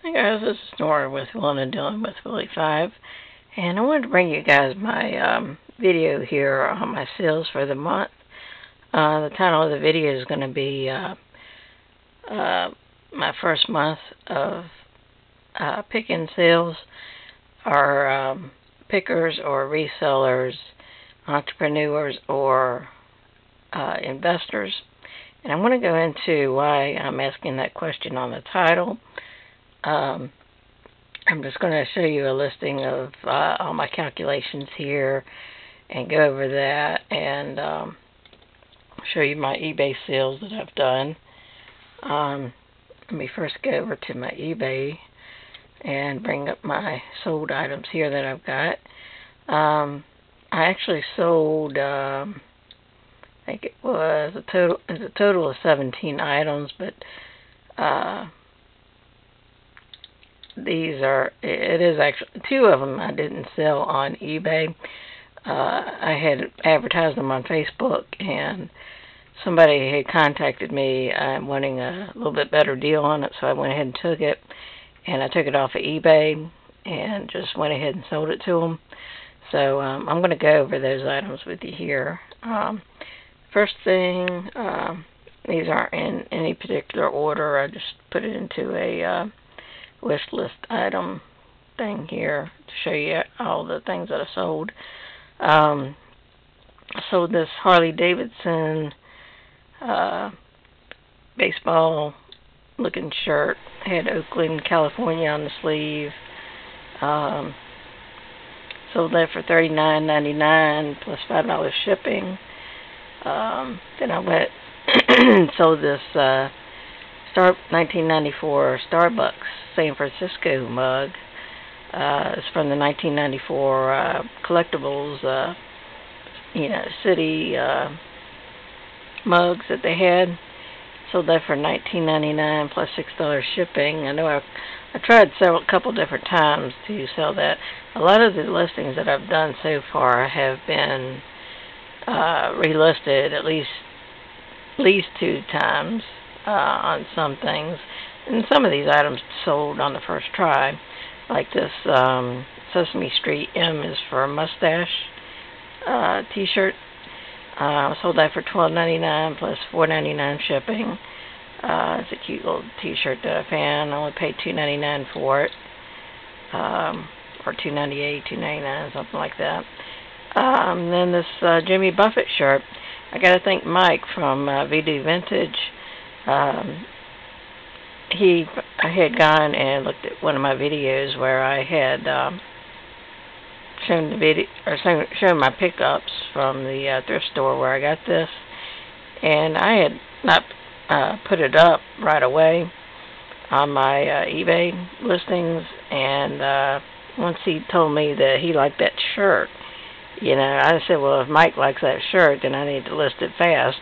Hey guys, this is Nora with Willing and Dealing with Willie 5, and I wanted to bring you guys my video here on my sales for the month. The title of the video is going to be my first month of picking sales, or pickers or resellers, entrepreneurs or investors. And I want to go into why I'm asking that question on the title. I'm just going to show you a listing of all my calculations here and go over that and show you my eBay sales that I've done. Let me first go over to my eBay and bring up my sold items here that I've got. I actually sold, I think it was a total of 17 items, but it is actually, 2 of them I didn't sell on eBay. I had advertised them on Facebook, and somebody had contacted me wanting a little bit better deal on it, so I went ahead and took it, and I took it off of eBay and just went ahead and sold it to them. So I'm going to go over those items with you here. First thing, these aren't in any particular order. I just put it into a wish list item thing here to show you all the things that I sold. I sold this Harley Davidson baseball looking shirt. It had Oakland, California on the sleeve. Sold that for $39.99 plus $5 shipping. Then I went and sold this 1994 Starbucks San Francisco mug. It's from the 1994 collectibles, city mugs that they had. Sold that for $19.99 plus $6 shipping. I know I tried a couple different times to sell that. A lot of the listings that I've done so far have been relisted at least 2 times on some things, and some of these items sold on the first try, like this Sesame Street M is for a mustache t-shirt. Sold that for $12.99 plus $4.99 shipping. It's a cute little t-shirt that I found. I only paid $2.99 for it, or $2.98, $2.99, something like that. Then this Jimmy Buffett shirt. I got to thank Mike from VD Vintage. I had gone and looked at one of my videos where I had shown my pickups from the thrift store where I got this, and I had not put it up right away on my eBay listings, and once he told me that he liked that shirt, I said, well, if Mike likes that shirt, then I need to list it fast.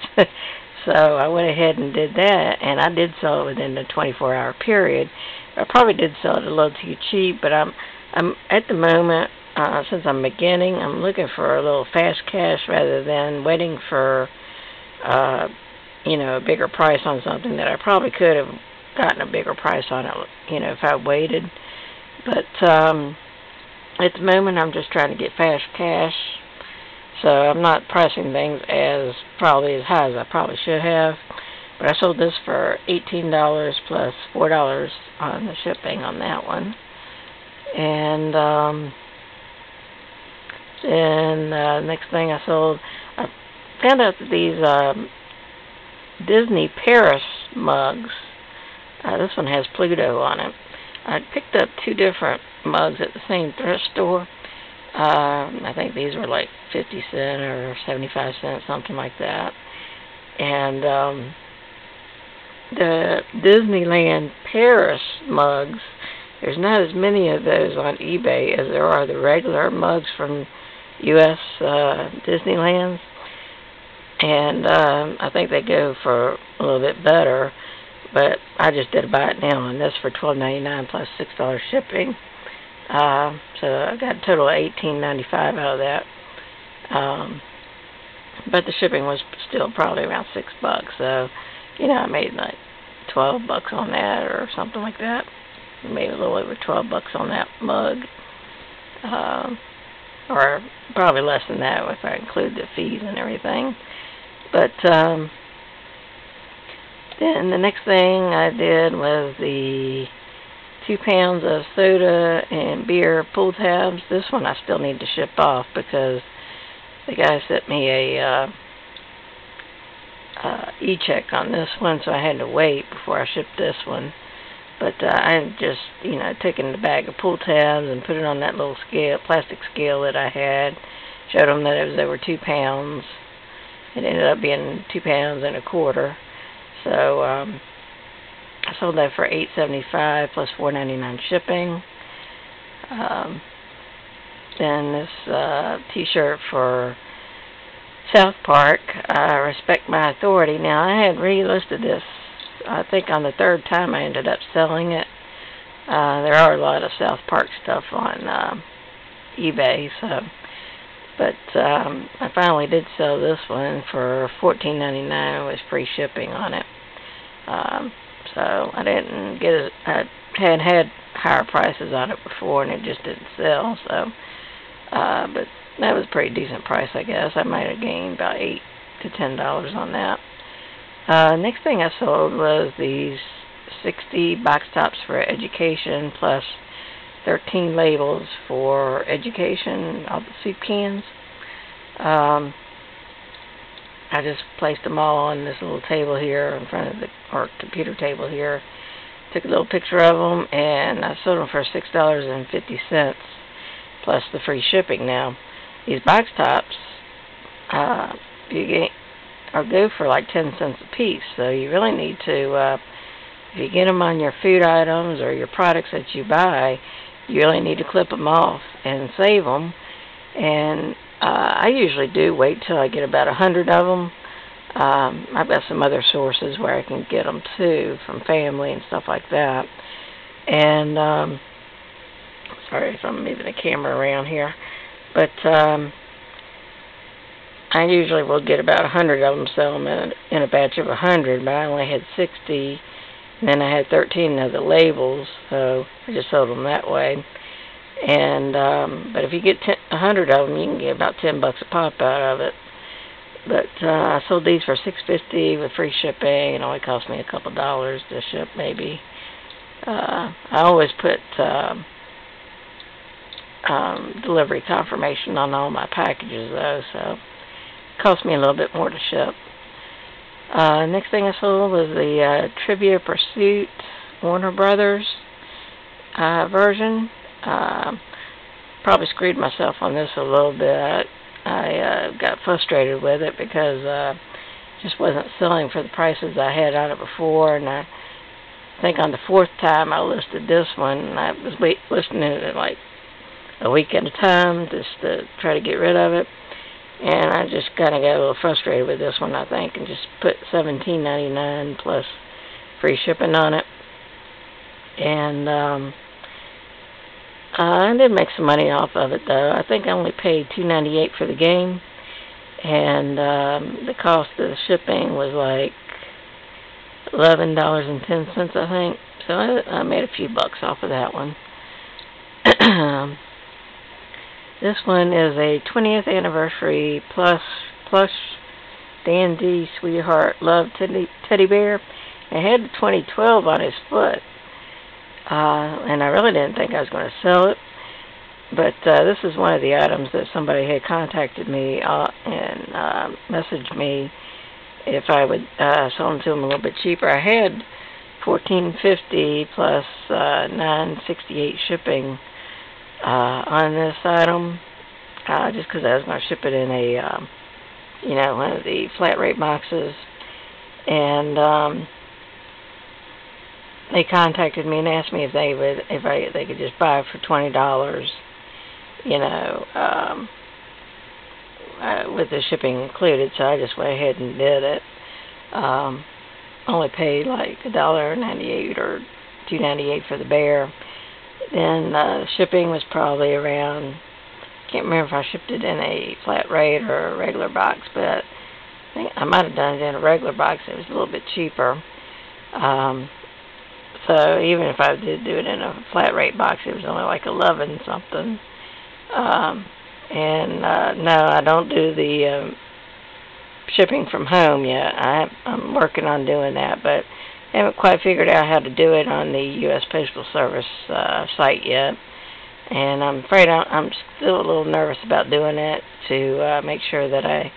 So I went ahead and did that, and I did sell it within the 24-hour period. I probably did sell it a little too cheap, but I'm at the moment, since I'm beginning, I'm looking for a little fast cash rather than waiting for a bigger price on something that I probably could have gotten a bigger price on it, if I waited. But at the moment, I'm just trying to get fast cash. So I'm not pricing things probably as high as I probably should have. But I sold this for $18 plus $4 on the shipping on that one. And then next thing I sold, I found out that these Disney Paris mugs, this one has Pluto on it. I picked up 2 different mugs at the same thrift store. I think these were like 50 cents or 75 cents, something like that. And the Disneyland Paris mugs, there's not as many of those on eBay as there are the regular mugs from U.S. Disneylands. And I think they go for a little bit better, but I just did a buy it now on this for $12.99 plus $6 shipping. So I got a total of $18.95 out of that. But the shipping was still probably around $6. So, I made like $12 on that or something like that. maybe a little over $12 on that mug, or probably less than that if I include the fees and everything. But then the next thing I did was the 2 pounds of soda and beer pull tabs. This one I still need to ship off because the guy sent me a e-check on this one, so I had to wait before I shipped this one. But I just, taken the bag of pull tabs and put it on that little scale, plastic scale that I had. Showed them that it was over 2 pounds. It ended up being 2 pounds and a quarter. So I sold that for $8.75 plus $4.99 shipping. Then this T-shirt for South Park, Respect My Authority. Now, I had relisted this, I think on the 3rd time I ended up selling it. There are a lot of South Park stuff on eBay, but I finally did sell this one for $14.99 with free shipping on it. So I didn't get it. I had higher prices on it before, and it just didn't sell. So, but that was a pretty decent price, I guess. I might have gained about $8 to $10 on that. Next thing I sold was these 60 box tops for education, plus 13 labels for education, all the soup cans. I just placed them all on this little table here in front of our computer table here. Took a little picture of them, and I sold them for $6.50 plus the free shipping. Now, these box tops go for like 10 cents a piece, so you really need to, if you get them on your food items or your products that you buy, you really need to clip them off and save them. And I usually do wait till I get about 100 of them. I've got some other sources where I can get them too, from family and stuff like that. And sorry if I'm moving the camera around here, but I usually will get about 100 of them, sell them in a batch of 100, but I only had 60, and then I had 13 of the labels, so I just sold them that way. And but if you get 100 of them, you can get about $10 a pop out of it. But I sold these for $6.50 with free shipping. It only cost me a couple dollars to ship, maybe. I always put delivery confirmation on all my packages, though, so it cost me a little bit more to ship. Next thing I sold was the Trivia Pursuit Warner Brothers version. Probably screwed myself on this a little bit. I got frustrated with it because it just wasn't selling for the prices I had on it before, and I think on the 4th time I listed this one, and I was listing it like a week at a time just to try to get rid of it. And I just kind of got a little frustrated with this one, I think, and just put $17.99 plus free shipping on it. And I did make some money off of it, though. I think I only paid $2.98 for the game, and the cost of the shipping was like $11.10, I think. So I made a few bucks off of that one. This one is a 20th anniversary plush Dandy Sweetheart Love teddy bear. It had the 2012 on his foot. And I really didn't think I was going to sell it, but this is one of the items that somebody had contacted me and messaged me if I would sell them to them a little bit cheaper. I had $14.50 plus $9.68 shipping on this item, just because I was going to ship it in a one of the flat rate boxes, and they contacted me and asked me if they could just buy it for $20, with the shipping included. So I just went ahead and did it. Only paid like $1.98 or $2.98 for the bear. Then shipping was probably around, can't remember if I shipped it in a flat rate or a regular box, but I think I might have done it in a regular box. It was a little bit cheaper. So even if I did do it in a flat rate box, it was only like 11 something. No, I don't do the shipping from home yet. I'm working on doing that, but haven't quite figured out how to do it on the U.S. Postal Service site yet. And I'm afraid I'm still a little nervous about doing it to make sure that I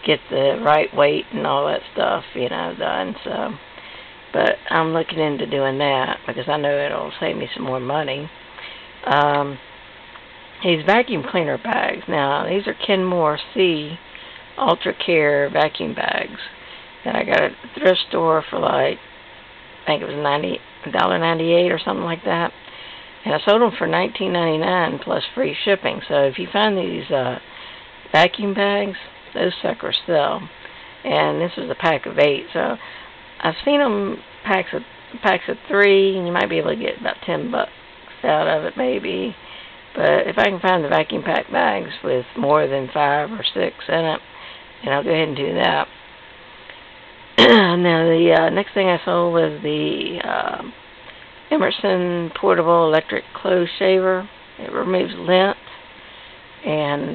get the right weight and all that stuff, done. So, but I'm looking into doing that because I know it'll save me some more money. These vacuum cleaner bags. Now, these are Kenmore C Ultra Care vacuum bags that I got at the thrift store for like, I think it was $1.98 or something like that. And I sold them for $19.99 plus free shipping. So if you find these vacuum bags, those suckers sell. And this was a pack of 8. So I've seen them packs of 3, and you might be able to get about $10 out of it maybe. But if I can find the vacuum pack bags with more than 5 or 6 in it, then I'll go ahead and do that. Now the next thing I sold was the Emerson portable electric clothes shaver. It removes lint, and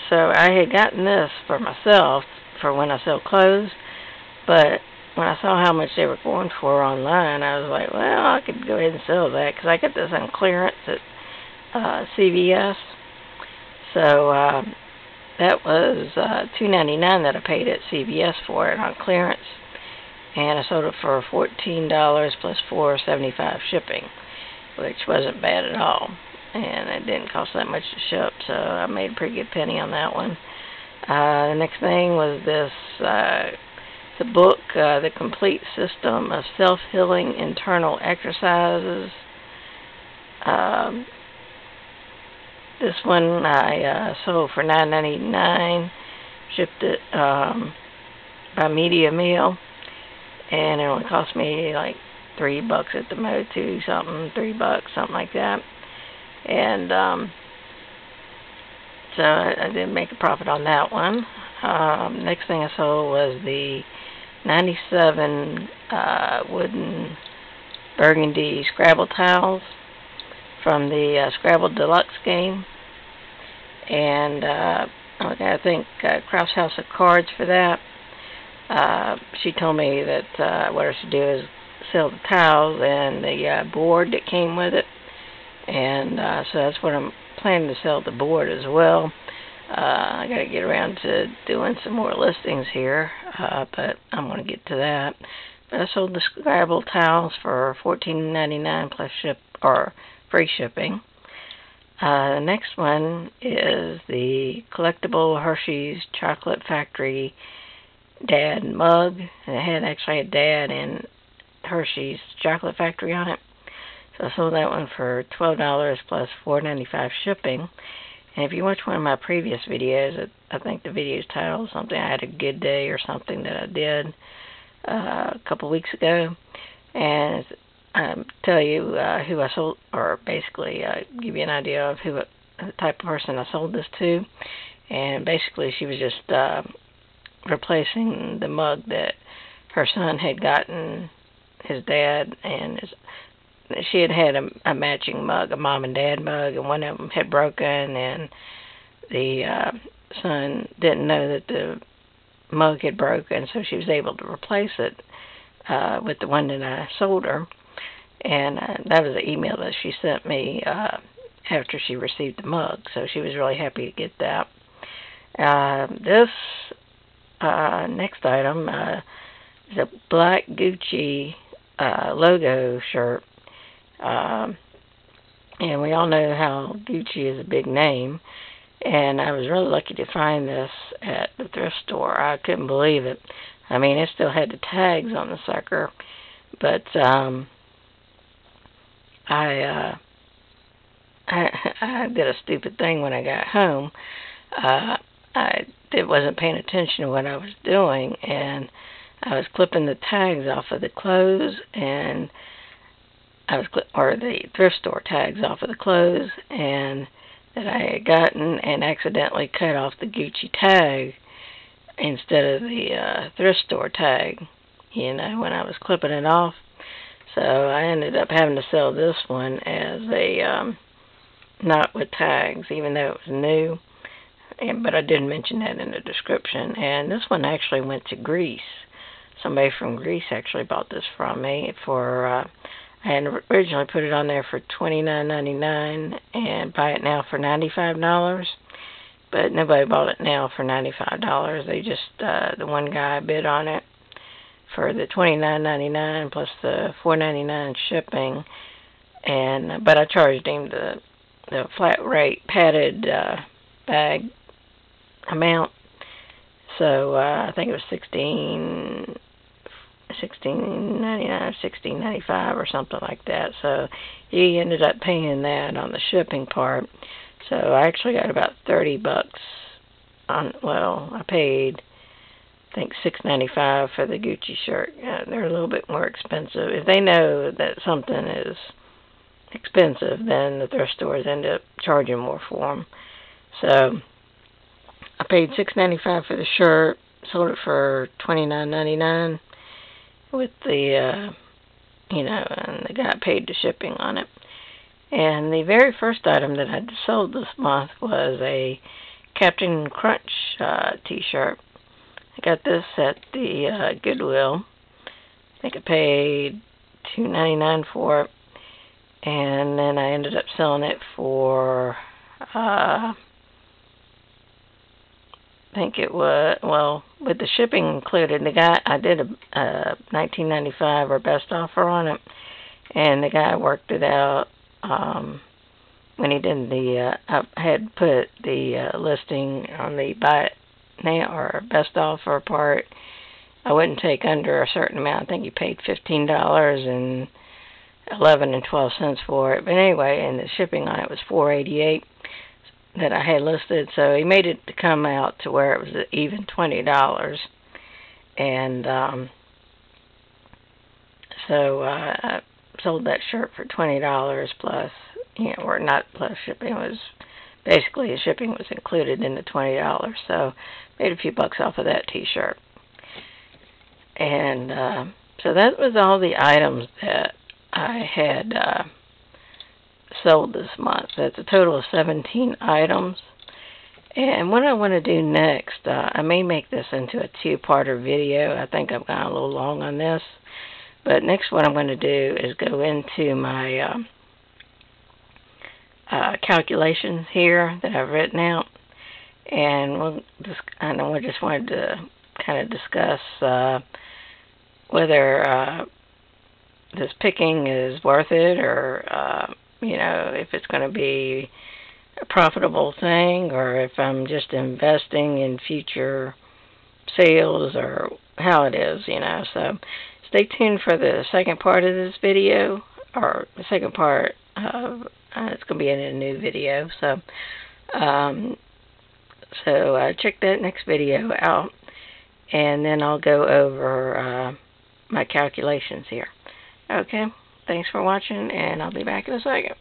so I had gotten this for myself for when I sell clothes, but when I saw how much they were going for online, I was like, well, I could go ahead and sell that because I got this on clearance at CVS. So that was $2.99 that I paid at CVS for it on clearance. And I sold it for $14 plus $4.75 shipping, which wasn't bad at all. And it didn't cost that much to ship, so I made a pretty good penny on that one. The next thing was this, the book, The Complete System of Self-Healing Internal Exercises. This one I sold for $9.99, shipped it by media mail. And it only cost me like $3 at the most, $3, something like that. And so I did make a profit on that one. Next thing I sold was the 97 wooden burgundy Scrabble tiles from the Scrabble Deluxe game. And I think Kraft's House of Cards for that. She told me that what I should do is sell the tiles and the board that came with it, and so that's what I'm planning to sell, the board as well. I got to get around to doing some more listings here, but I'm going to get to that. But I sold the Scrabble tiles for $14.99 plus free shipping. The next one is the collectible Hershey's Chocolate Factory Dad mug, and it had actually a Dad and Hershey's Chocolate Factory on it. So I sold that one for $12 plus $4.95 shipping. And if you watch one of my previous videos, I think the video's titled something, I had a good day or something that I did a couple weeks ago, and tell you who I sold, or basically give you an idea of the type of person I sold this to. And basically she was just replacing the mug that her son had gotten his dad, and she had a matching mug, a mom and dad mug, and one of them had broken, and the son didn't know that the mug had broken, so she was able to replace it with the one that I sold her. And that was the email that she sent me after she received the mug, so she was really happy to get that. This next item is a black Gucci logo shirt. And we all know how Gucci is a big name. And I was really lucky to find this at the thrift store. I couldn't believe it. I mean, it still had the tags on the sucker. But I did a stupid thing when I got home. I wasn't paying attention to what I was doing, and I was clipping the tags off of the clothes, and or the thrift store tags off of the clothes, and that I had gotten, and accidentally cut off the Gucci tag instead of the thrift store tag, you know, when I was clipping it off. So I ended up having to sell this one as a not with tags, even though it was new. But I did mention that in the description. And this one actually went to Greece. Somebody from Greece actually bought this from me for. I had originally put it on there for $29.99 and buy it now for $95. But nobody bought it now for $95. They just the one guy bid on it for the $29.99 plus the $4.99 shipping, and but I charged him the flat rate padded bag amount. So I think it was $16.99 or $16.95 or something like that. So he ended up paying that on the shipping part. So I actually got about $30 on. Well, I paid, I think, $6.95 for the Gucci shirt. They're a little bit more expensive. If they know that something is expensive, then the thrift stores end up charging more for them. So I paid $6.95 for the shirt, sold it for $29.99 with the, and the guy paid the shipping on it. And the very first item that I sold this month was a Captain Crunch t-shirt. I got this at the Goodwill. I think I paid $2.99 for it. And then I ended up selling it for, I think it was, well, with the shipping included, the guy, I did a $19.95 or best offer on it. And the guy worked it out. When he did I had put the listing on the buy it now or best offer part. I wouldn't take under a certain amount. I think he paid $15 and 11 and 12 cents for it. But anyway, and the shipping on it was $4.88 that I had listed. So he made it to come out to where it was even $20. And so I sold that shirt for $20 plus, or not plus shipping. It was basically the shipping was included in the $20. So made a few bucks off of that t-shirt. And so that was all the items that I had sold this month. That's a total of 17 items. And what I want to do next, I may make this into a two-parter video. I think I've gone a little long on this. But next what I'm going to do is go into my calculations here that I've written out. And I just wanted to kind of discuss whether this picking is worth it, or if it's going to be a profitable thing, or if I'm just investing in future sales, or how it is, So stay tuned for the second part of this video, or the second part of it's going to be in a new video. So check that next video out, and then I'll go over my calculations here. Okay, thanks for watching, and I'll be back in a second.